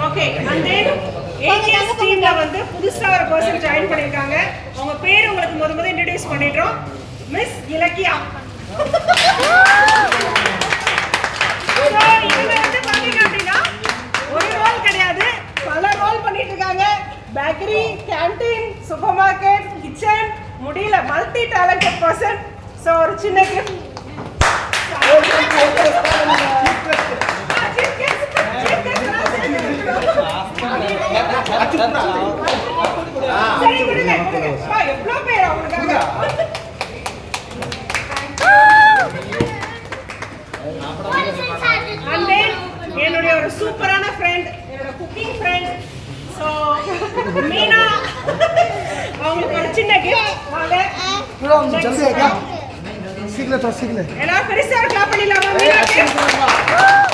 Okay and then AGS டீம்ல வந்து புதுசா ஒரு पर्सन ஜாயின் பண்ணிருக்காங்க. அவங்க பேர் உங்களுக்கு முதல்ல இன்ட்ரோ듀ஸ் பண்ணிடுறோம். மிஸ் இலக்கியா. சோ இவங்க வந்து பாத்தீங்க அப்படினா ஒரு ரோல் கிடையாது, பல ரோல் பண்ணிட்டு இருக்காங்க. Bakery, canteen, super market, kitchen, முடியல மல்டி டேலண்டட் पर्सन. சோ ஒரு சின்ன கிஃப்ட். சரி கொடுங்க கொடுங்க. எவ்வளோ பேர் அவங்களுக்காக. And then என்னுடைய ஒரு சூப்பரான ஃப்ரெண்ட், என்னோட குக்கிங் ஃப்ரெண்ட். ஸோ மீனா அவங்களுக்கு ஒரு சின்ன கிஃப்ட். வாங்க जल्दी है क्या सीख ले तो सीख ले எல்லாரும் பெருசா கிளாப் பண்ணிடலாமா மீனாக்கு?